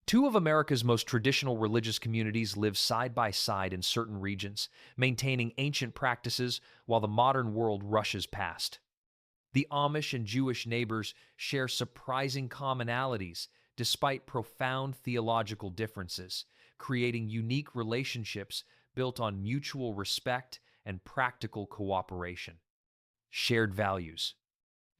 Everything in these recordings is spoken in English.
Two of America's most traditional religious communities live side by side in certain regions, maintaining ancient practices while the modern world rushes past. The Amish and Jewish neighbors share surprising commonalities despite profound theological differences, creating unique relationships built on mutual respect and practical cooperation. Shared values.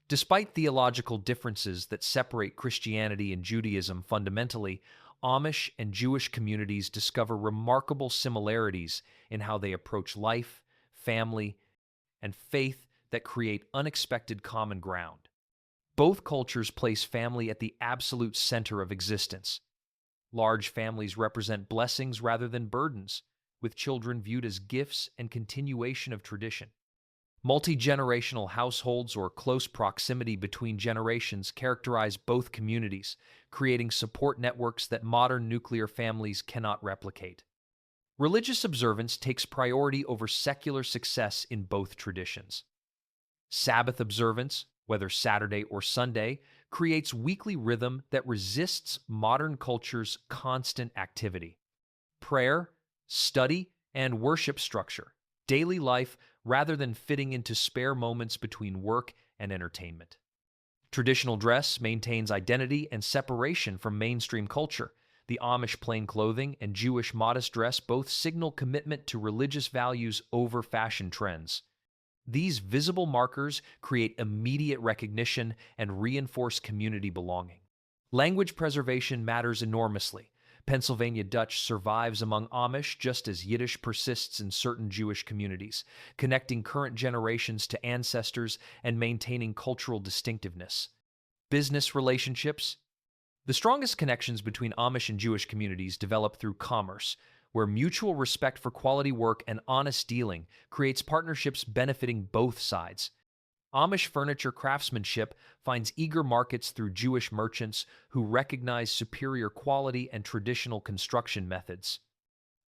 Despite theological differences that separate Christianity and Judaism fundamentally, Amish and Jewish communities discover remarkable similarities in how they approach life, family, and faith that create unexpected common ground. Both cultures place family at the absolute center of existence. Large families represent blessings rather than burdens, with children viewed as gifts and continuation of tradition. Multi-generational households or close proximity between generations characterize both communities, creating support networks that modern nuclear families cannot replicate. Religious observance takes priority over secular success in both traditions. Sabbath observance, whether Saturday or Sunday, creates weekly rhythm that resists modern culture's constant activity. Prayer, study, and worship structure daily life rather than fitting into spare moments between work and entertainment. Traditional dress maintains identity and separation from mainstream culture. The Amish plain clothing and Jewish modest dress both signal commitment to religious values over fashion trends. These visible markers create immediate recognition and reinforce community belonging. Language preservation matters enormously. Pennsylvania Dutch survives among Amish just as Yiddish persists in certain Jewish communities, connecting current generations to ancestors and maintaining cultural distinctiveness. Business relationships. The strongest connections between Amish and Jewish communities develop through commerce, where mutual respect for quality work and honest dealing creates partnerships benefiting both sides. Amish furniture craftsmanship finds eager markets through Jewish merchants who recognize superior quality and traditional construction methods.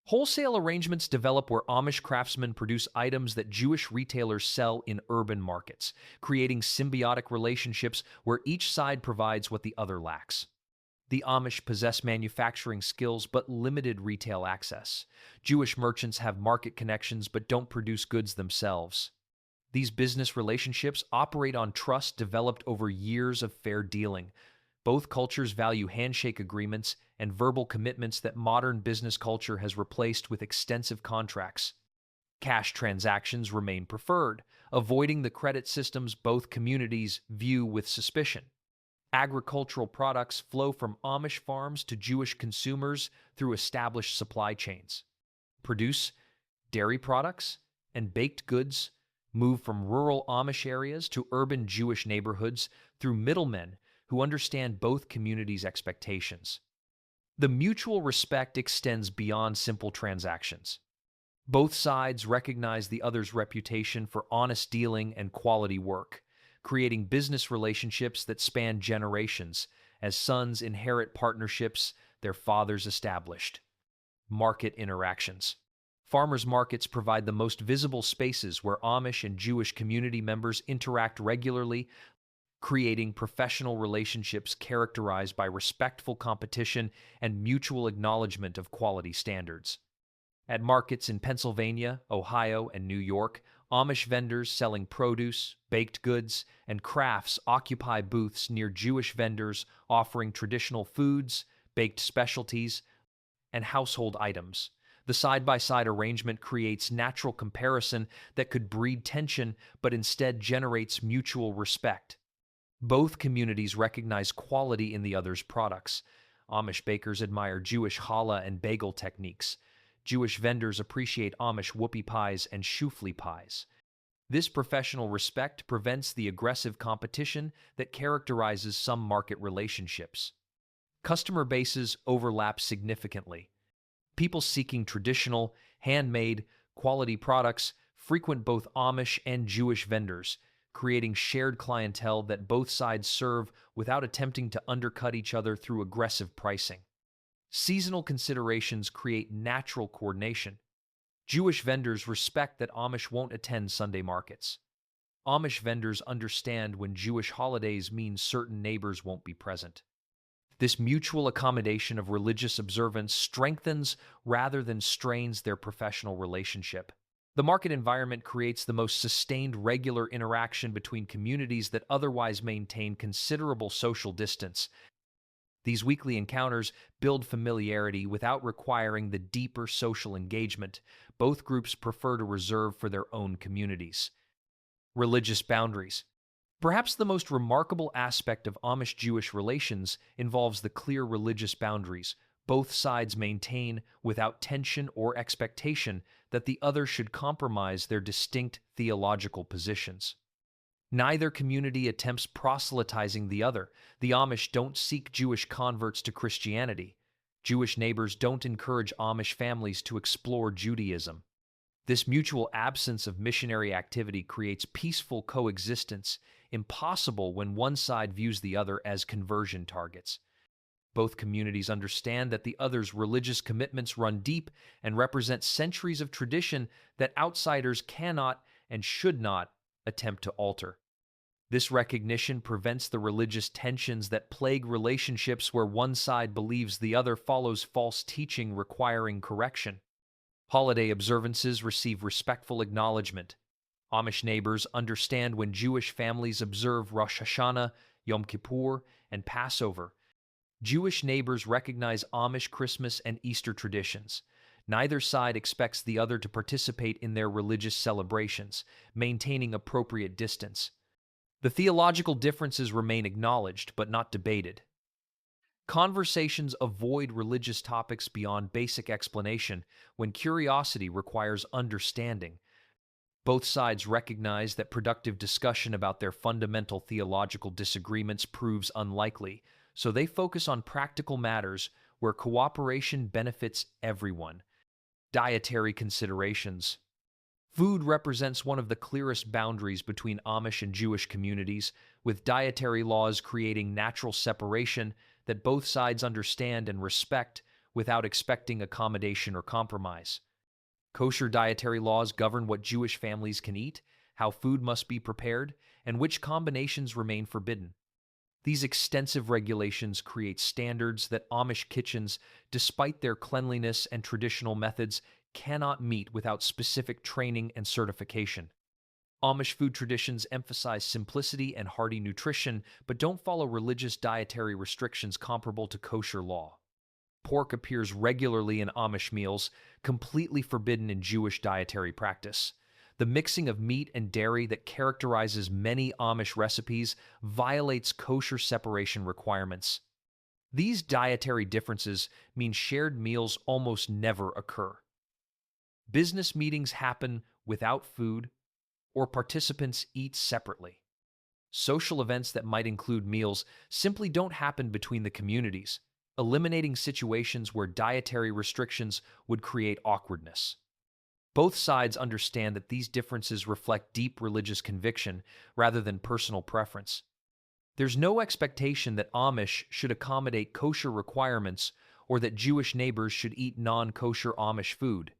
Wholesale arrangements develop where Amish craftsmen produce items that Jewish retailers sell in urban markets, creating symbiotic relationships where each side provides what the other lacks. The Amish possess manufacturing skills but limited retail access. Jewish merchants have market connections but don't produce goods themselves. These business relationships operate on trust developed over years of fair dealing. Both cultures value handshake agreements and verbal commitments that modern business culture has replaced with extensive contracts. Cash transactions remain preferred, avoiding the credit systems both communities view with suspicion. Agricultural products flow from Amish farms to Jewish consumers through established supply chains. Produce, dairy products, and baked goods move from rural Amish areas to urban Jewish neighborhoods through middlemen who understand both communities' expectations. The mutual respect extends beyond simple transactions. Both sides recognize the other's reputation for honest dealing and quality work, creating business relationships that span generations as sons inherit partnerships their fathers established. Market interactions. Farmers' markets provide the most visible spaces where Amish and Jewish community members interact regularly, creating professional relationships characterized by respectful competition and mutual acknowledgement of quality standards. At markets in Pennsylvania, Ohio, and New York, Amish vendors selling produce, baked goods, and crafts occupy booths near Jewish vendors offering traditional foods, baked specialties, and household items. The side-by-side arrangement creates natural comparison that could breed tension but instead generates mutual respect. Both communities recognize quality in the other's products. Amish bakers admire Jewish challah and bagel techniques. Jewish vendors appreciate Amish whoopie pies and shufli pies. This professional respect prevents the aggressive competition that characterizes some market relationships. Customer bases overlap significantly. People seeking traditional, handmade, quality products frequent both Amish and Jewish vendors, creating shared clientele that both sides serve without attempting to undercut each other through aggressive pricing. Seasonal considerations create natural coordination. Jewish vendors respect that Amish won't attend Sunday markets. Amish vendors understand when Jewish holidays mean certain neighbors won't be present. This mutual accommodation of religious observance strengthens rather than strains their professional relationship. The market environment creates the most sustained regular interaction between communities that otherwise maintain considerable social distance. These weekly encounters build familiarity without requiring the deeper social engagement both groups prefer to reserve for their own communities. Religious boundaries. Perhaps the most remarkable aspect of Amish-Jewish relations involves the clear religious boundaries both sides maintain without tension or expectation that the other should compromise their distinct theological positions. Neither community attempts proselytizing the other. The Amish don't seek Jewish converts to Christianity. Jewish neighbors don't encourage Amish families to explore Judaism. This mutual absence of missionary activity creates peaceful coexistence, impossible when one side views the other as conversion targets. Both communities understand that the other's religious commitments run deep and represent centuries of tradition that outsiders cannot and should not attempt to alter. This recognition prevents the religious tensions that plague relationships where one side believes the other follows false teaching requiring correction. Holiday observances receive respectful acknowledgement. Amish neighbors understand when Jewish families observe Rosh Hashanah, Yom Kippur, and Passover. Jewish neighbors recognize Amish Christmas and Easter traditions. Neither side expects the other to participate in their religious celebrations, maintaining appropriate distance. The theological differences remain acknowledged but not debated. Conversations avoid religious topics beyond basic explanation when curiosity requires understanding. Both sides recognize that productive discussion about their fundamental theological disagreements proves unlikely, so they focus on practical matters where cooperation benefits everyone. Dietary considerations. Food represents one of the clearest boundaries between Amish and Jewish communities, with dietary laws creating natural separation that both sides understand and respect without expecting accommodation or compromise. Kosher dietary laws govern what Jewish families can eat, how food must be prepared, and which combinations remain forbidden. These extensive regulations create standards that Amish kitchens, despite their cleanliness and traditional methods, cannot meet without specific training and certification. Amish food traditions emphasize simplicity and hearty nutrition, but don't follow religious dietary restrictions comparable to kosher law. Pork appears regularly in Amish meals, completely forbidden in Jewish dietary practice. The mixing of meat and dairy that characterizes many Amish recipes violates kosher separation requirements. These dietary differences mean shared meals almost never occur. Business meetings happen without food, or participants eat separately. Social events that might include meals simply don't happen between the communities, eliminating situations where dietary restrictions would create awkwardness. Both sides understand that these differences reflect deep religious conviction rather than personal preference. There's no expectation that Amish should accommodate kosher requirements or that Jewish neighbors should eat non-kosher Amish food.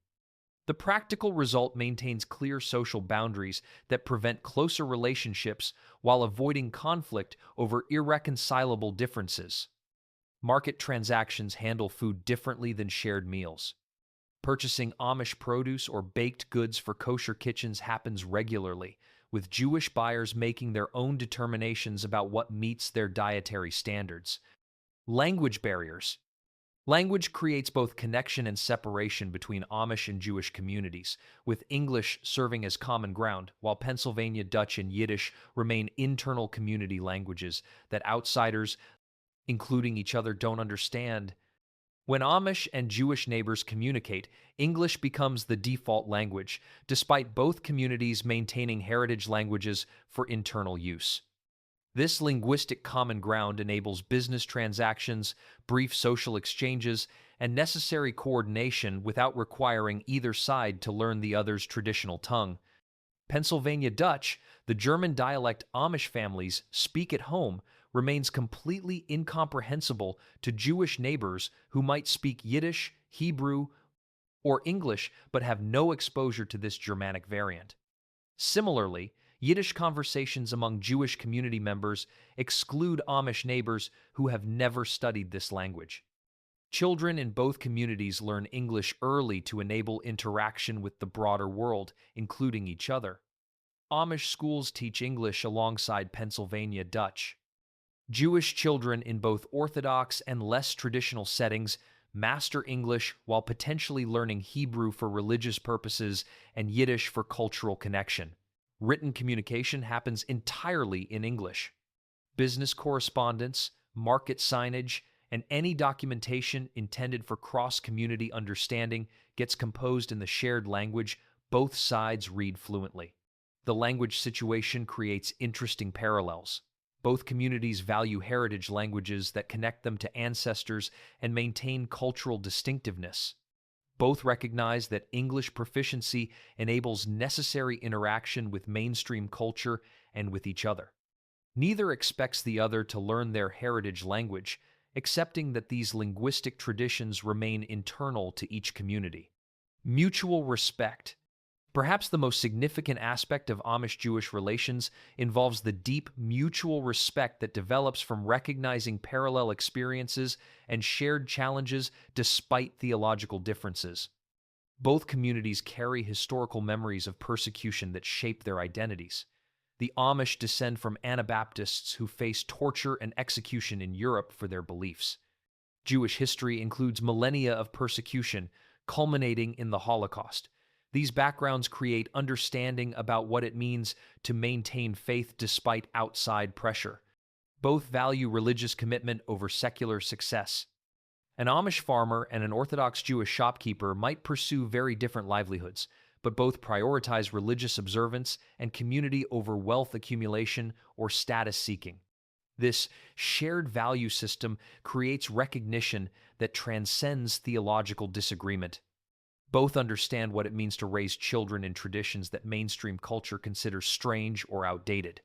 The practical result maintains clear social boundaries that prevent closer relationships while avoiding conflict over irreconcilable differences. Market transactions handle food differently than shared meals. Purchasing Amish produce or baked goods for kosher kitchens happens regularly, with Jewish buyers making their own determinations about what meets their dietary standards. Language barriers. Language creates both connection and separation between Amish and Jewish communities, with English serving as common ground, while Pennsylvania Dutch and Yiddish remain internal community languages that outsiders, including each other, don't understand. When Amish and Jewish neighbors communicate, English becomes the default language, despite both communities maintaining heritage languages for internal use. This linguistic common ground enables business transactions, brief social exchanges, and necessary coordination without requiring either side to learn the other's traditional tongue. Pennsylvania Dutch, the German dialect Amish families speak at home, remains completely incomprehensible to Jewish neighbors who might speak Yiddish, Hebrew, or English but have no exposure to this Germanic variant. Similarly, Yiddish conversations among Jewish community members exclude Amish neighbors who have never studied this language. Children in both communities learn English early to enable interaction with the broader world, including each other. Amish schools teach English alongside Pennsylvania Dutch. Jewish children in both Orthodox and less traditional settings master English while potentially learning Hebrew for religious purposes and Yiddish for cultural connection. Written communication happens entirely in English. Business correspondence, market signage, and any documentation intended for cross-community understanding gets composed in the shared language both sides read fluently. The language situation creates interesting parallels. Both communities value heritage languages that connect them to ancestors and maintain cultural distinctiveness. Both recognize that English proficiency enables necessary interaction with mainstream culture and with each other. Neither expects the other to learn their heritage language, accepting that these linguistic traditions remain internal to each community. Mutual respect. Perhaps the most significant aspect of Amish-Jewish relations involves the deep mutual respect that develops from recognizing parallel experiences and shared challenges despite theological differences. Both communities carry historical memories of persecution that shape their identities. The Amish descend from Anabaptists who faced torture and execution in Europe for their beliefs. Jewish history includes millennia of persecution, culminating in the Holocaust. These backgrounds create understanding about what it means to maintain faith despite outside pressure. Both value religious commitment over secular success. An Amish farmer and an Orthodox Jewish shopkeeper might pursue very different livelihoods, but both prioritize religious observance and community over wealth accumulation or status seeking. This shared value system creates recognition that transcends theological disagreement. Both understand what it means to raise children in traditions that mainstream culture considers strange or outdated.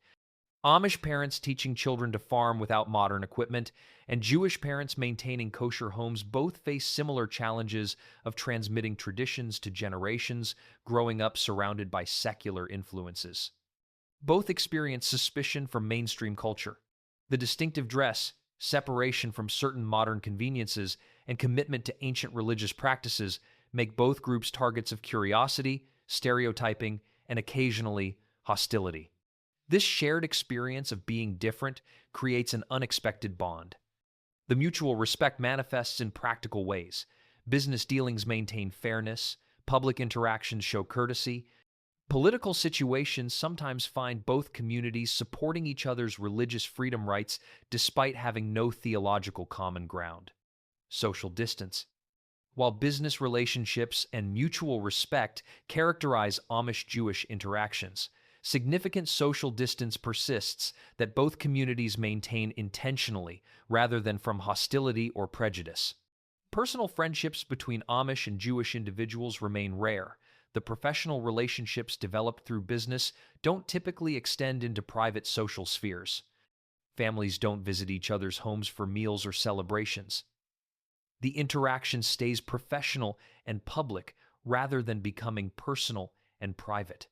Amish parents teaching children to farm without modern equipment, and Jewish parents maintaining kosher homes both face similar challenges of transmitting traditions to generations, growing up surrounded by secular influences. Both experience suspicion from mainstream culture. The distinctive dress, separation from certain modern conveniences, and commitment to ancient religious practices make both groups targets of curiosity, stereotyping, and occasionally hostility. This shared experience of being different creates an unexpected bond. The mutual respect manifests in practical ways. Business dealings maintain fairness, public interactions show courtesy. Political situations sometimes find both communities supporting each other's religious freedom rights despite having no theological common ground. Social distance. While business relationships and mutual respect characterize Amish-Jewish interactions, significant social distance persists that both communities maintain intentionally rather than from hostility or prejudice. Personal friendships between Amish and Jewish individuals remain rare. The professional relationships developed through business don't typically extend into private social spheres. Families don't visit each other's homes for meals or celebrations. The interaction stays professional and public rather than becoming personal and private.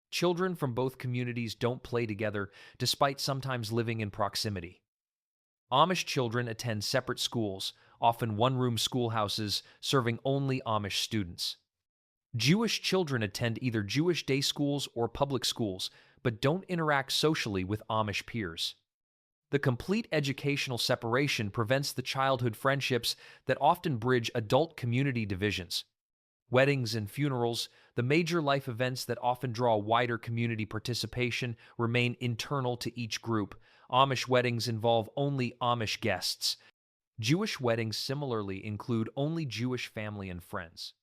Children from both communities don't play together despite sometimes living in proximity. Amish children attend separate schools, often one-room schoolhouses serving only Amish students. Jewish children attend either Jewish day schools or public schools, but don't interact socially with Amish peers. The complete educational separation prevents the childhood friendships that often bridge adult community divisions. Weddings and funerals, the major life events that often draw wider community participation, remain internal to each group. Amish weddings involve only Amish guests. Jewish weddings similarly include only Jewish family and friends.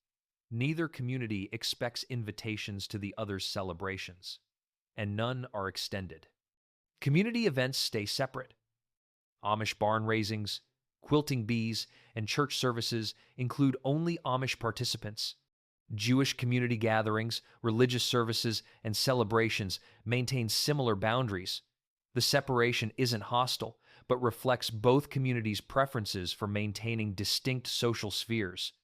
Neither community expects invitations to the other's celebrations, and none are extended. Community events stay separate. Amish barn raisings, quilting bees, and church services include only Amish participants. Jewish community gatherings, religious services, and celebrations maintain similar boundaries. The separation isn't hostile, but reflects both communities' preferences for maintaining distinct social spheres.